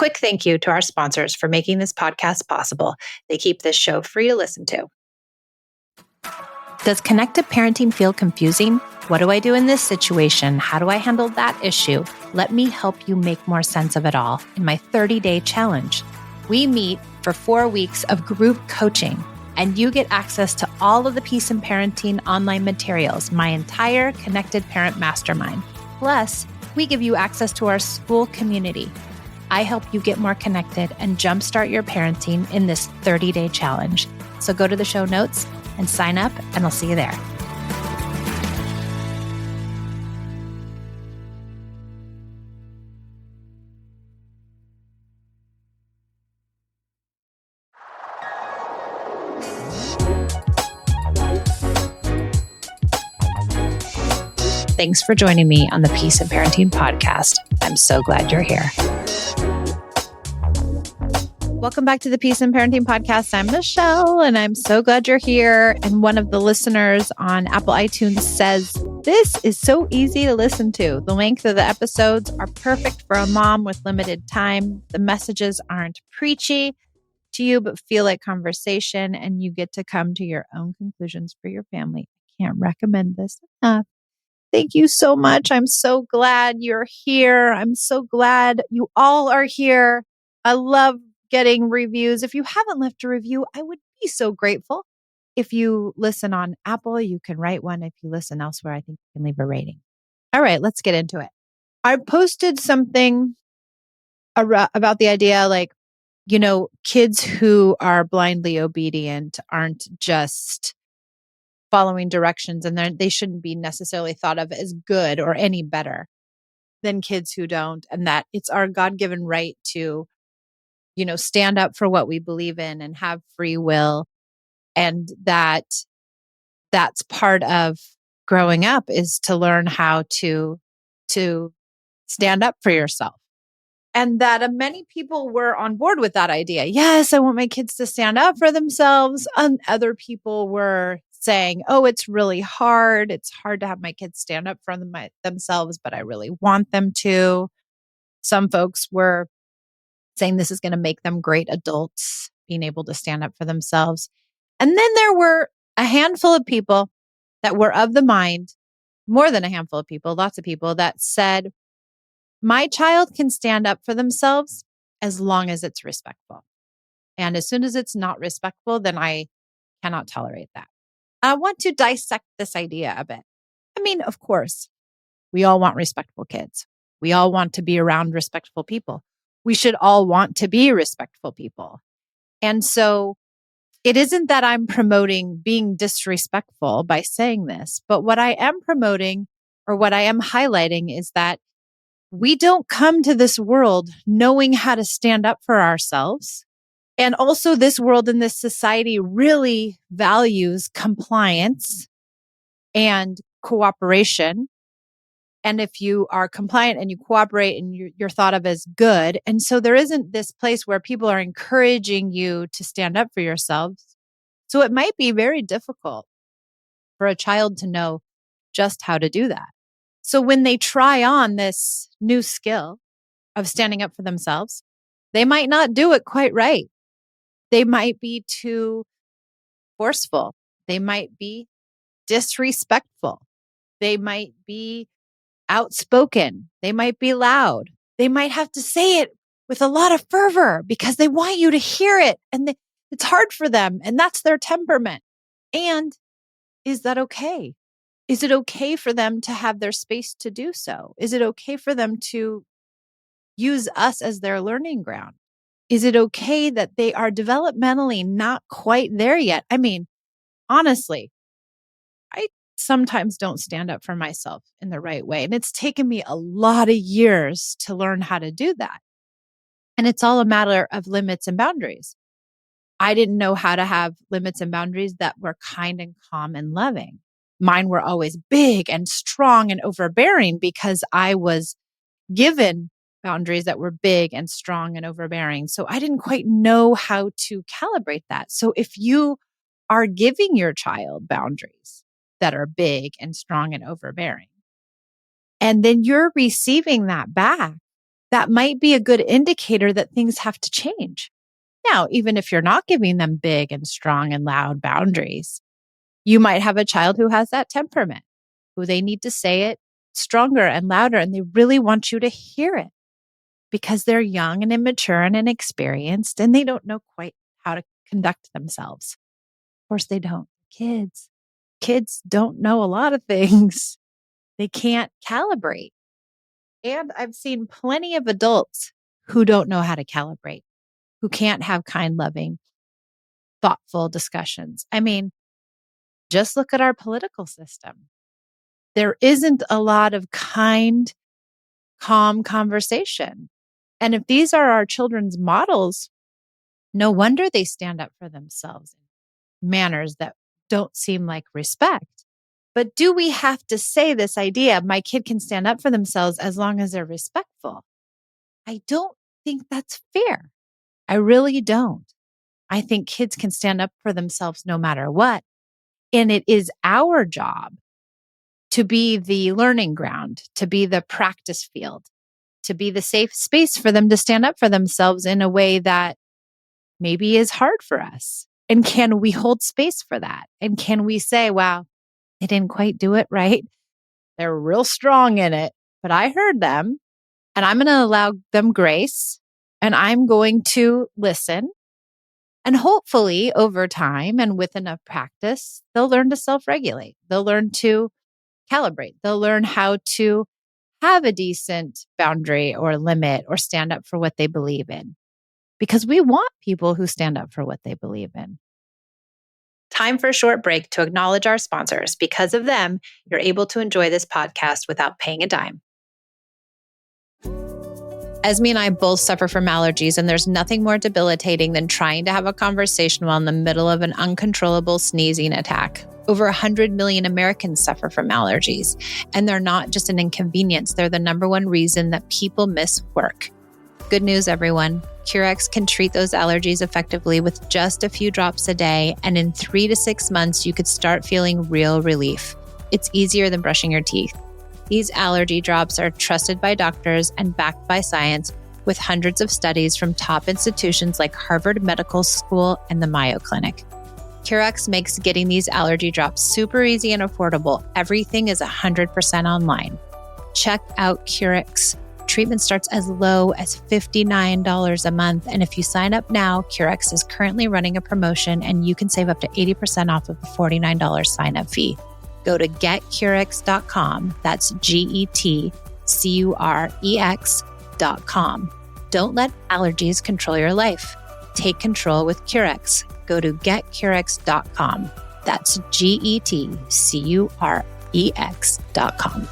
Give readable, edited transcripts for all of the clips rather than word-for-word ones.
quick thank you to our sponsors for making this podcast possible. They keep this show free to listen to. Does connected parenting feel confusing? What do I do in this situation? How do I handle that issue? Let me help you make more sense of it all in my 30-day challenge. We meet for 4 weeks of group coaching, and you get access to all of the Peace in Parenting online materials, my entire Connected Parent Mastermind. Plus, we give you access to our school community. I help you get more connected and jumpstart your parenting in this 30-day challenge. So go to the show notes and sign up, and I'll see you there. Thanks for joining me on the Peace in Parenting podcast. I'm so glad you're here. Welcome back to the Peace in Parenting podcast. I'm Michelle, and I'm so glad you're here. And one of the listeners on Apple iTunes says, this is so easy to listen to. The length of the episodes are perfect for a mom with limited time. The messages aren't preachy to you, but feel like conversation, and you get to come to your own conclusions for your family. I can't recommend this enough. Thank you so much. I'm so glad you're here. I'm so glad you all are here. I love getting reviews. If you haven't left a review, I would be so grateful. If you listen on Apple, you can write one. If you listen elsewhere, I think you can leave a rating. All right, let's get into it. I posted something about the idea, like, kids who are blindly obedient aren't just following directions, and they shouldn't be necessarily thought of as good or any better than kids who don't, and that it's our God-given right to, stand up for what we believe in and have free will, and that's part of growing up, is to learn how to stand up for yourself. And that many people were on board with that idea. Yes, I want my kids to stand up for themselves. And other people were saying, oh, it's really hard. It's hard to have my kids stand up for themselves, but I really want them to. Some folks were saying this is going to make them great adults, being able to stand up for themselves. And then there were a handful of people that were of the mind, more than a handful of people, lots of people that said, my child can stand up for themselves as long as it's respectful. And as soon as it's not respectful, then I cannot tolerate that. I want to dissect this idea a bit. I mean, of course, we all want respectful kids. We all want to be around respectful people. We should all want to be respectful people. And so it isn't that I'm promoting being disrespectful by saying this, but what I am promoting, or what I am highlighting, is that we don't come to this world knowing how to stand up for ourselves. And also, this world and this society really values compliance and cooperation. And if you are compliant and you cooperate, and you're thought of as good. And so there isn't this place where people are encouraging you to stand up for yourselves. So it might be very difficult for a child to know just how to do that. So when they try on this new skill of standing up for themselves, they might not do it quite right. They might be too forceful. They might be disrespectful. They might be outspoken. They might be loud. They might have to say it with a lot of fervor because they want you to hear it, and it's hard for them, and that's their temperament. And is that okay? Is it okay for them to have their space to do so? Is it okay for them to use us as their learning ground? Is it okay that they are developmentally not quite there yet? I mean, honestly, I sometimes don't stand up for myself in the right way. And it's taken me a lot of years to learn how to do that. And it's all a matter of limits and boundaries. I didn't know how to have limits and boundaries that were kind and calm and loving. Mine were always big and strong and overbearing because I was given boundaries that were big and strong and overbearing. So I didn't quite know how to calibrate that. So if you are giving your child boundaries that are big and strong and overbearing, and then you're receiving that back, that might be a good indicator that things have to change. Now, even if you're not giving them big and strong and loud boundaries, you might have a child who has that temperament, who they need to say it stronger and louder, and they really want you to hear it because they're young and immature and inexperienced, and they don't know quite how to conduct themselves. Of course, they don't. Kids don't know a lot of things. They can't calibrate. And I've seen plenty of adults who don't know how to calibrate, who can't have kind, loving, thoughtful discussions. I mean, just look at our political system. There isn't a lot of kind, calm conversation. And if these are our children's models, no wonder they stand up for themselves in manners that don't seem like respect. But do we have to say this idea, my kid can stand up for themselves as long as they're respectful? I don't think that's fair. I really don't. I think kids can stand up for themselves no matter what. And it is our job to be the learning ground, to be the practice field, to be the safe space for them to stand up for themselves in a way that maybe is hard for us. And can we hold space for that? And can we say, wow, they didn't quite do it right. They're real strong in it, but I heard them and I'm going to allow them grace and I'm going to listen. And hopefully over time and with enough practice, they'll learn to self-regulate. They'll learn to calibrate. They'll learn how to have a decent boundary or limit or stand up for what they believe in. Because we want people who stand up for what they believe in. Time for a short break to acknowledge our sponsors. Because of them, you're able to enjoy this podcast without paying a dime. Esme and I both suffer from allergies, and there's nothing more debilitating than trying to have a conversation while in the middle of an uncontrollable sneezing attack. Over 100 million Americans suffer from allergies, and they're not just an inconvenience. They're the number one reason that people miss work. Good news, everyone. Curex can treat those allergies effectively with just a few drops a day, and in 3 to 6 months, you could start feeling real relief. It's easier than brushing your teeth. These allergy drops are trusted by doctors and backed by science with hundreds of studies from top institutions like Harvard Medical School and the Mayo Clinic. Curex makes getting these allergy drops super easy and affordable. Everything is 100% online. Check out Curex. Treatment starts as low as $59 a month. And if you sign up now, Curex is currently running a promotion and you can save up to 80% off of the $49 sign-up fee. Go to getcurex.com. That's GETCUREX.com. Don't let allergies control your life. Take control with Curex. Go to getcurex.com. That's GETCUREX.com.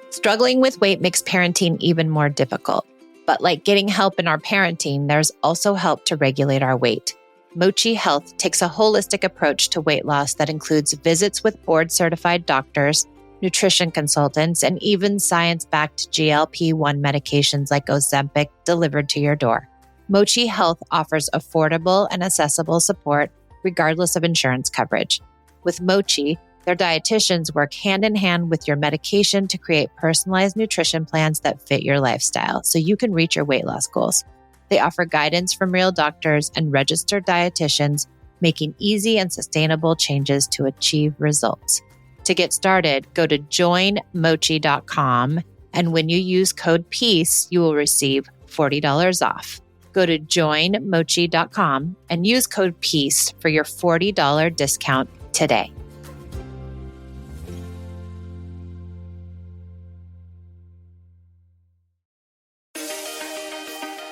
Struggling with weight makes parenting even more difficult. But like getting help in our parenting, there's also help to regulate our weight. Mochi Health takes a holistic approach to weight loss that includes visits with board-certified doctors, nutrition consultants, and even science-backed GLP-1 medications like Ozempic delivered to your door. Mochi Health offers affordable and accessible support regardless of insurance coverage. With Mochi, their dietitians work hand in hand with your medication to create personalized nutrition plans that fit your lifestyle so you can reach your weight loss goals. They offer guidance from real doctors and registered dietitians, making easy and sustainable changes to achieve results. To get started, go to joinmochi.com, and when you use code PEACE, you will receive $40 off. Go to joinmochi.com and use code PEACE for your $40 discount today.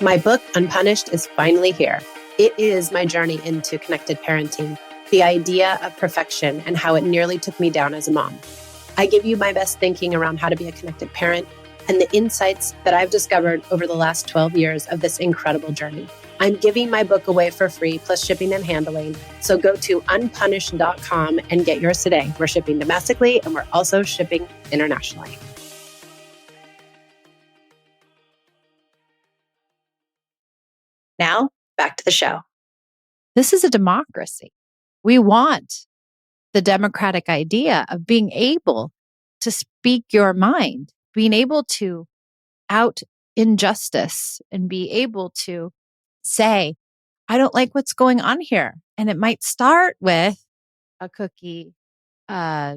My book, Unpunished, is finally here. It is my journey into connected parenting, the idea of perfection and how it nearly took me down as a mom. I give you my best thinking around how to be a connected parent and the insights that I've discovered over the last 12 years of this incredible journey. I'm giving my book away for free, plus shipping and handling. So go to unpunished.com and get yours today. We're shipping domestically and we're also shipping internationally. Now, back to the show. This is a democracy. We want the democratic idea of being able to speak your mind, being able to out injustice and be able to say, I don't like what's going on here. And it might start with a cookie, uh,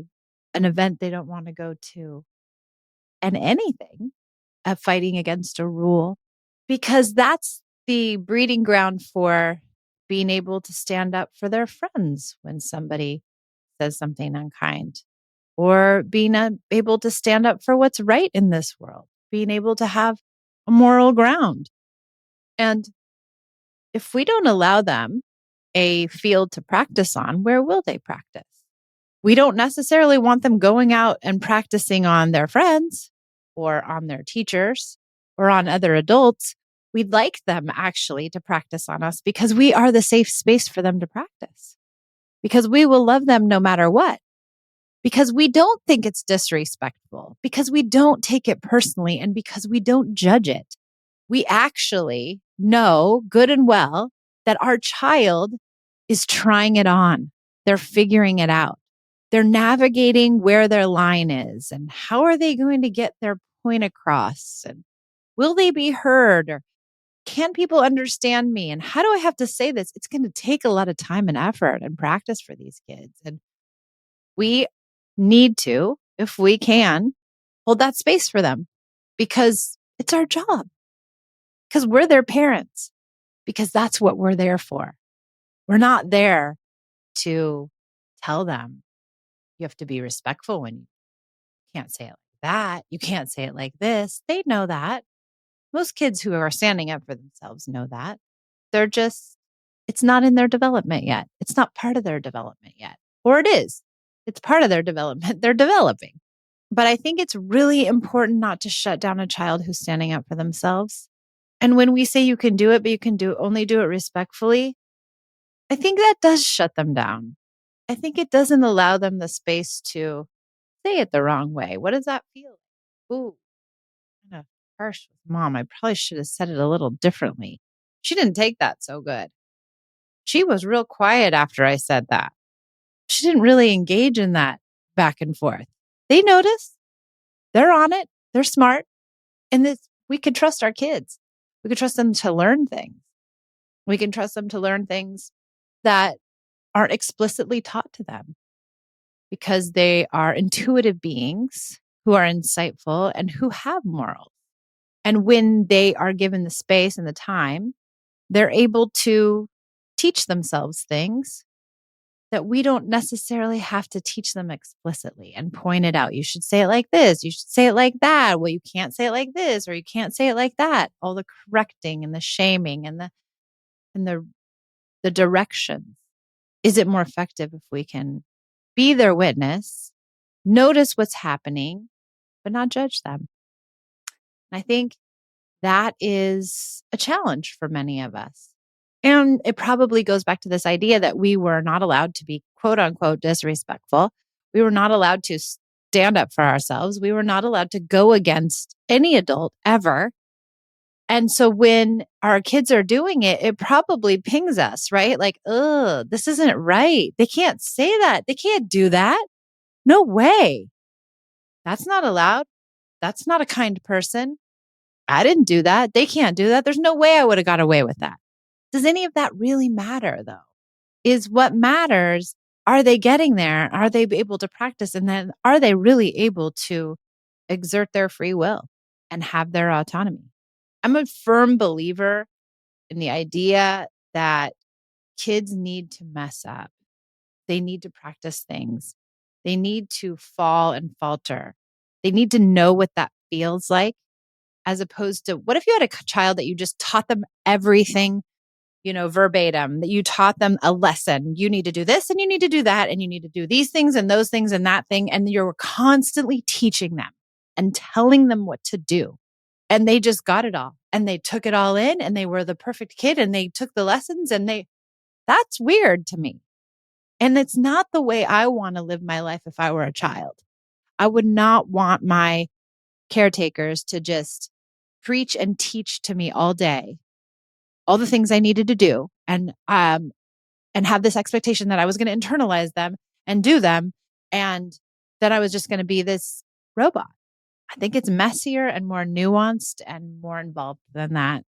an event they don't want to go to, and anything, fighting against a rule, because that's the breeding ground for being able to stand up for their friends when somebody says something unkind, or being able to stand up for what's right in this world, being able to have a moral ground. And if we don't allow them a field to practice on, where will they practice? We don't necessarily want them going out and practicing on their friends or on their teachers or on other adults. We'd like them actually to practice on us because we are the safe space for them to practice, because we will love them no matter what, because we don't think it's disrespectful, because we don't take it personally, and because we don't judge it. We actually know good and well that our child is trying it on. They're figuring it out. They're navigating where their line is and how are they going to get their point across, and will they be heard, or can people understand me, and how do I have to say this? It's going to take a lot of time and effort and practice for these kids. And we need to, if we can, hold that space for them, because it's our job, because we're their parents, because that's what we're there for. We're not there to tell them you have to be respectful when you can't say it like that. You can't say it like this. They know that. Most kids who are standing up for themselves know that. They're just, it's not in their development yet. It's not part of their development yet. Or it is. It's part of their development. They're developing. But I think it's really important not to shut down a child who's standing up for themselves. And when we say you can do it, but you can only do it respectfully, I think that does shut them down. I think it doesn't allow them the space to say it the wrong way. What does that feel like? Ooh, kind of harsh with mom. I probably should have said it a little differently. She didn't take that so good. She was real quiet after I said that. She didn't really engage in that back and forth. They notice. They're on it. They're smart. And we could trust our kids. We could trust them to learn things. We can trust them to learn things that aren't explicitly taught to them, because they are intuitive beings who are insightful and who have morals. And when they are given the space and the time, they're able to teach themselves things that we don't necessarily have to teach them explicitly and point it out. You should say it like this. You should say it like that. Well, you can't say it like this, or you can't say it like that. All the correcting and the shaming and the directions. Is it more effective if we can be their witness, notice what's happening, but not judge them? And I think that is a challenge for many of us. And it probably goes back to this idea that we were not allowed to be quote unquote disrespectful. We were not allowed to stand up for ourselves. We were not allowed to go against any adult ever. And so when our kids are doing it, it probably pings us, right? Like, oh, this isn't right. They can't say that. They can't do that. No way. That's not allowed. That's not a kind person. I didn't do that. They can't do that. There's no way I would have got away with that. Does any of that really matter, though? Is what matters, are they getting there? Are they able to practice? And then are they really able to exert their free will and have their autonomy? I'm a firm believer in the idea that kids need to mess up. They need to practice things. They need to fall and falter. They need to know what that feels like, as opposed to, what if you had a child that you just taught them everything, verbatim, that you taught them a lesson. You need to do this and you need to do that and you need to do these things and those things and that thing. And you're constantly teaching them and telling them what to do. And they just got it all and they took it all in and they were the perfect kid and they took the lessons that's weird to me. And it's not the way I want to live my life if I were a child. I would not want my caretakers to just preach and teach to me all day all the things I needed to do. And and have this expectation that I was going to internalize them and do them, and that I was just going to be this robot. I think it's messier and more nuanced and more involved than that.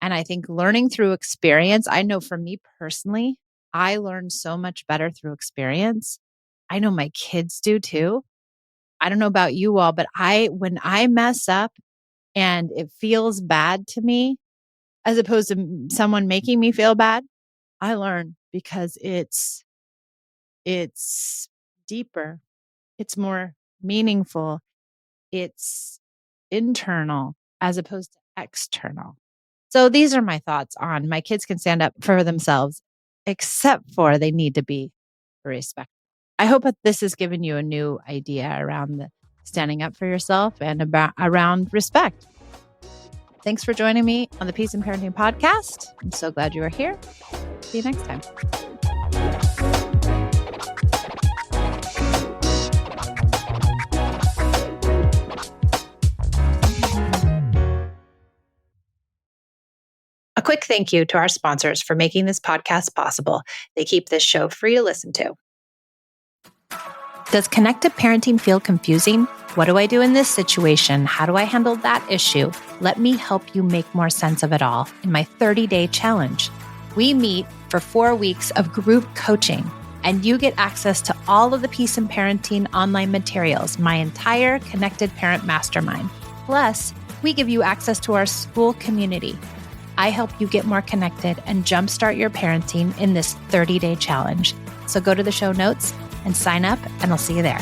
And I think learning through experience, I know for me personally, I learned so much better through experience. I know my kids do too. I don't know about you all, but when I mess up and it feels bad to me, as opposed to someone making me feel bad, I learn because it's deeper. It's more meaningful. It's internal as opposed to external. So these are my thoughts on my kids can stand up for themselves, except for they need to be respectful. I hope that this has given you a new idea around the standing up for yourself and around respect. Thanks for joining me on the Peace and Parenting podcast. I'm so glad you are here. See you next time. A quick thank you to our sponsors for making this podcast possible. They keep this show free to listen to. Does connected parenting feel confusing? What do I do in this situation? How do I handle that issue? Let me help you make more sense of it all in my 30-day challenge. We meet for 4 weeks of group coaching, and you get access to all of the Peace and Parenting online materials, my entire Connected Parent Mastermind. Plus, we give you access to our school community. I help you get more connected and jumpstart your parenting in this 30-day challenge. So go to the show notes and sign up, and I'll see you there.